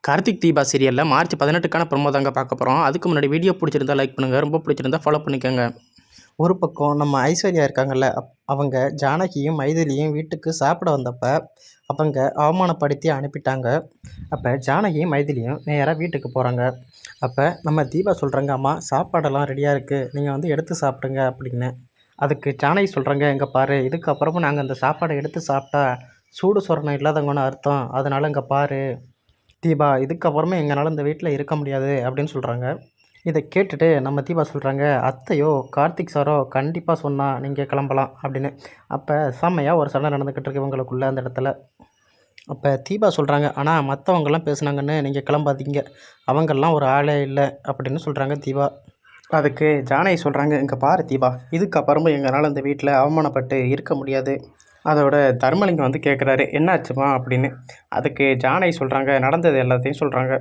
கார்த்திக் தீபா சீரியலில் March 18க்கான promo தாங்க பார்க்க போகிறோம். அதுக்கு முன்னாடி வீடியோ பிடிச்சிருந்தா லைக் பண்ணுங்கள், ரொம்ப பிடிச்சிருந்தா ஃபாலோ பண்ணிக்கோங்க. ஒரு பக்கம் நம்ம ஐஸ்வர்யா இருக்காங்கல்ல, அவங்க ஜானகியும் மைதிலியும் வீட்டுக்கு சாப்பிட வந்தப்ப அவங்க அவமானப்படுத்தி அனுப்பிட்டாங்க. அப்போ ஜானகியும் மைதிலியும் நேராக வீட்டுக்கு போகிறாங்க. அப்போ நம்ம தீபா சொல்கிறாங்க, அம்மா சாப்பாடெல்லாம் ரெடியாக இருக்குது, நீங்கள் வந்து எடுத்து சாப்பிடுங்க அப்படின்னு. அதுக்கு ஜானகி சொல்கிறாங்க, இங்கே பாரு, இதுக்கப்புறமும் நாங்கள் அந்த சாப்பாடை எடுத்து சாப்பிட்டா சூடு சொரணம் இல்லாதவங்கன்னு அர்த்தம். அதனால் இங்கே பாரு தீபா, இதுக்கப்புறமே எங்களால் இந்த வீட்டில் இருக்க முடியாது அப்படின்னு சொல்கிறாங்க. இதை கேட்டுட்டு நம்ம தீபா சொல்கிறாங்க, அத்தையோ கார்த்திக் சாரோ கண்டிப்பாக சொன்னால் நீங்கள் கிளம்பலாம் அப்படின்னு. அப்போ செம்மையாக ஒரு சண்டை நடந்துக்கிட்டு இருக்கு இவங்களுக்குள்ளே அந்த இடத்துல. அப்போ தீபா சொல்கிறாங்க, ஆனால் மற்றவங்கெல்லாம் பேசுனாங்கன்னு நீங்கள் கிளம்பாதீங்க, அவங்கெல்லாம் ஒரு ஆளே இல்லை அப்படின்னு சொல்கிறாங்க தீபா. அதுக்கு ஜானகி சொல்கிறாங்க, இங்கே பாரு தீபா, இதுக்கப்புறமும் எங்களால் இந்த வீட்டில் அவமானப்பட்டு இருக்க முடியாது. அதோட தர்மலிங்கம் வந்து கேட்குறாரு, என்னாச்சுமா அப்படின்னு. அதுக்கு ஜானகி சொல்கிறாங்க, நடந்தது எல்லாத்தையும் சொல்கிறாங்க.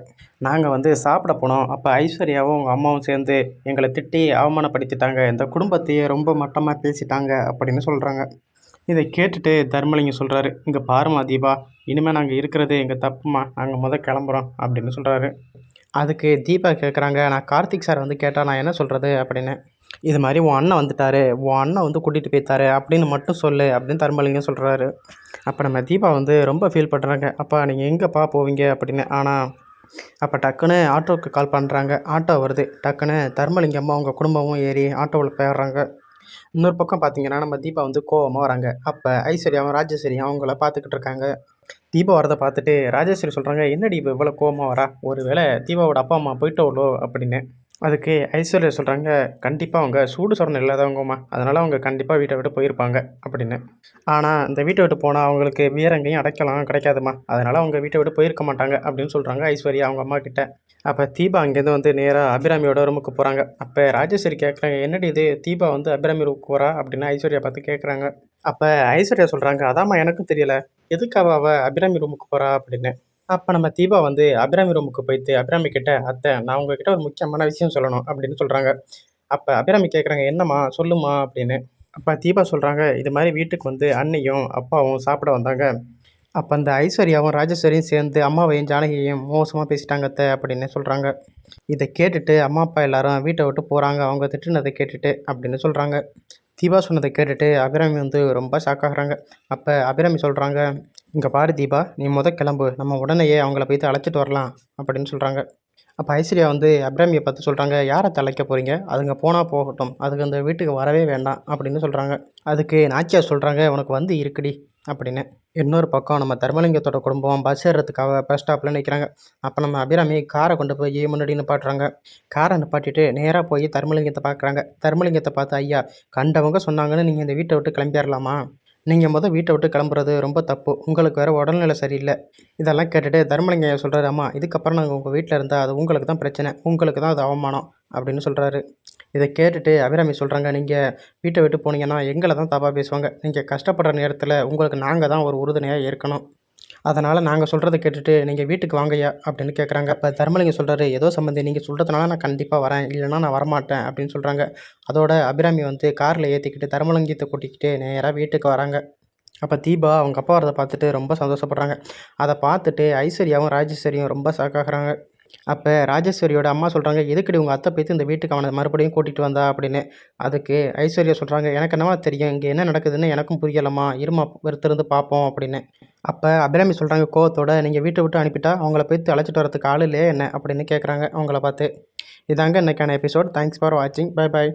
நாங்கள் வந்து சாப்பிட போனோம், அப்போ ஐஸ்வர்யாவும் அவங்க அம்மாவும் சேர்ந்து எங்களை திட்டி அவமானப்படுத்திட்டாங்க, இந்த குடும்பத்தையே ரொம்ப மட்டமாக பேசிட்டாங்க அப்படின்னு சொல்கிறாங்க. இதை கேட்டுட்டு தர்மலிங்கம் சொல்கிறாரு, இங்கே பாருமா தீபா, இனிமேல் நாங்கள் இருக்கிறது எங்கள் தப்புமா, நாங்கள் கிளம்புறோம் அப்படின்னு சொல்கிறாரு. அதுக்கு தீபா கேட்குறாங்க, நான் கார்த்திக் சார் வந்து கேட்டால் நான் என்ன சொல்கிறது அப்படின்னு. இது மாதிரி உன் அண்ணன் வந்துட்டார், உன் அண்ணன் வந்து கூட்டிகிட்டு போய்த்தாரு அப்படின்னு மட்டும் சொல்லு அப்படின்னு தர்மலிங்கம் சொல்கிறாரு. அப்போ நம்ம தீபா வந்து ரொம்ப ஃபீல் பண்ணுறாங்க, அப்பா நீங்கள் எங்கேப்பா போவீங்க அப்படின்னு. ஆனால் அப்போ டக்குன்னு ஆட்டோவுக்கு கால் பண்ணுறாங்க, ஆட்டோ வருது. டக்குன்னு தர்மலிங்கம்மா அவங்க குடும்பமும் ஏறி ஆட்டோவில் போயிடுறாங்க. இன்னொரு பக்கம் பார்த்தீங்கன்னா நம்ம தீபா வந்து கோவமாக வராங்க. அப்போ ஐஸ்வர்யாவும் ராஜேஸ்வரியும் அவங்கள பார்த்துக்கிட்டு இருக்காங்க. தீபா வரதை பார்த்துட்டு ராஜேஸ்வரி சொல்கிறாங்க, என்னடி இப்போ இவ்வளோ கோவமாக வரா, ஒரு வேளை தீபாவோட அப்பா அம்மா போயிட்டோளோ அப்படின்னு. அதுக்கு ஐஸ்வர்யா சொல்கிறாங்க, கண்டிப்பாக அவங்க சூடு சொரணம் இல்லாதவங்கம்மா, அதனால் அவங்க கண்டிப்பாக வீட்டை விட்டு போயிருப்பாங்க அப்படின்னு. ஆனால் இந்த வீட்டை விட்டு போனால் அவங்களுக்கு வேற எங்கேயும் அடைக்கலாம் கிடைக்காதுமா, அதனால் அவங்க வீட்டை விட்டு போயிருக்க மாட்டாங்க அப்படின்னு சொல்கிறாங்க ஐஸ்வர்யா அவங்க அம்மா கிட்ட. அப்போ தீபா அங்கேருந்து வந்து நேராக அபிராமியோட ரூமுக்கு போகிறாங்க. அப்போ ராஜேஸ்வரி கேட்குறாங்க, என்னடி இது தீபா வந்து அபிராமி ரூமுக்கு போகிறா அப்படின்னு ஐஸ்வர்யா பார்த்து கேட்குறாங்க. அப்போ ஐஸ்வர்யா சொல்கிறாங்க, அதாம்மா எனக்கும் தெரியல, எதுக்காக அவள் அபிராமி ரூமுக்கு போகிறா அப்படின்னு. அப்போ நம்ம தீபா வந்து அபிராமி ரூமுக்கு போயிட்டு அபிராமி கிட்ட, அத்தை நான் உங்ககிட்ட ஒரு முக்கியமான விஷயம் சொல்லணும் அப்படின்னு சொல்கிறாங்க. அப்போ அபிராமி கேட்குறாங்க, என்னம்மா சொல்லுமா அப்படின்னு. அப்போ தீபா சொல்கிறாங்க, இது மாதிரி வீட்டுக்கு வந்து அண்ணியும் அப்பாவும் சாப்பிட வந்தாங்க. அப்போ அந்த ஐஸ்வர்யாவும் ராஜேஸ்வரியும் சேர்ந்து அம்மாவையும் ஜானகியையும் மோசமாக பேசிட்டாங்க அத்தை அப்படின்னு சொல்கிறாங்க. இதை கேட்டுட்டு அம்மா அப்பா எல்லாரும் வீட்டை விட்டு போகிறாங்க, அவங்க திட்டுனதை கேட்டுட்டு அப்படின்னு சொல்கிறாங்க. தீபா சொன்னதை கேட்டுட்டு அபிராமி வந்து ரொம்ப ஷாக்காகிறாங்க. அப்போ அபிராமி சொல்கிறாங்க, இங்கே பாரு தீபா, நீ கிளம்பு, நம்ம உடனேயே அவங்கள போய்த்து அழைச்சிட்டு வரலாம் அப்படின்னு சொல்கிறாங்க. அப்போ ஐஸ்வர்யா வந்து அபிராமியை பார்த்து சொல்கிறாங்க, யாரை அழைக்க போகிறீங்க, அதுங்க போனால் போகட்டும், அதுக்கு அந்த வீட்டுக்கு வரவே வேண்டாம் அப்படின்னு சொல்கிறாங்க. அதுக்கு நாச்சியார் சொல்கிறாங்க, உனக்கு வந்து இருக்குடி அப்படின்னு. இன்னொரு பக்கம் நம்ம தர்மலிங்கத்தோட குடும்பம் பஸ் ஏறுறதுக்காக பஸ் ஸ்டாப்பில் நிற்கிறாங்க. அப்போ நம்ம அபிராமி காரை கொண்டு போய் முன்னாடி நிப்பாட்டுறாங்க. காரை நிப்பாட்டிட்டு நேராக போய் தர்மலிங்கத்தை பார்க்குறாங்க. தர்மலிங்கத்தை பார்த்து, ஐயா, கண்டவங்க சொன்னாங்கன்னு நீங்கள் இந்த வீட்டை விட்டு கிளம்பிடலாமா, நீங்கள் வீட்டை விட்டு கிளம்புறது ரொம்ப தப்பு, உங்களுக்கு வேறு உடல்நிலை சரியில்லை. இதெல்லாம் கேட்டுட்டு தர்மலிங்கம் சொல்கிறாரு, அம்மா இதுக்கப்புறம் நாங்கள் உங்கள் வீட்டில் இருந்தால் அது உங்களுக்கு தான் பிரச்சனை, உங்களுக்கு தான் அது அவமானம் அப்படின்னு சொல்கிறாரு. இதை கேட்டுட்டு அபிராமி சொல்கிறாங்க, நீங்கள் வீட்டை விட்டு போனீங்கன்னா எங்களை தான் தப்பாக பேசுவாங்க, நீங்கள் கஷ்டப்படுற நேரத்தில் உங்களுக்கு நாங்கள் தான் ஒரு உறுதுணையாக இருக்கணும், அதனால் நாங்கள் சொல்கிறத கேட்டுட்டு நீங்கள் வீட்டுக்கு வாங்கய்யா அப்படின்னு கேட்குறாங்க. அப்போ தர்மலிங்கம் சொல்கிறாரு, ஏதோ சம்மந்தி நீங்கள் சொல்கிறதுனால நான் கண்டிப்பாக வரேன், இல்லைனா நான் வரமாட்டேன் அப்படின்னு சொல்கிறாங்க. அதோட அபிராமி வந்து காரில் ஏற்றிக்கிட்டு தர்மலிங்கத்தை கூட்டிக்கிட்டு நேராக வீட்டுக்கு வராங்க. அப்போ தீபா அவங்க அப்பா வரதை பார்த்துட்டு ரொம்ப சந்தோஷப்படுறாங்க. அதை பார்த்துட்டு ஐஸ்வர்யாவும் ராஜேஸ்வரியும் ரொம்ப ஷாக்காகிறாங்க. அப்போ ராஜேஸ்வரியோட அம்மா சொல்கிறாங்க, எதுக்கடி உங்கள் அத்தை போய்த்து இந்த வீட்டுக்கு அவனை மறுபடியும் கூட்டிகிட்டு வந்தா அப்படின்னு. அதுக்கு ஐஸ்வர்யா சொல்கிறாங்க, எனக்கு என்னவா தெரியும், இங்கே என்ன நடக்குதுன்னு எனக்கும் புரியலம்மா, இருமா வெறுத்திருந்து பார்ப்போம் அப்படின்னு. அப்போ அபிராமி சொல்கிறாங்க கோவத்தோட, நீங்கள் வீட்டை விட்டு அனுப்பிட்டா அவங்கள போய்த்து அழைச்சிட்டு வரதுக்கு ஆள் இல்லையே என்ன அப்படின்னு கேட்குறாங்க அவங்கள பார்த்து. இதாங்க இன்றைக்கான எபிசோட். தேங்க்ஸ் ஃபார் வாட்சிங். Bye bye.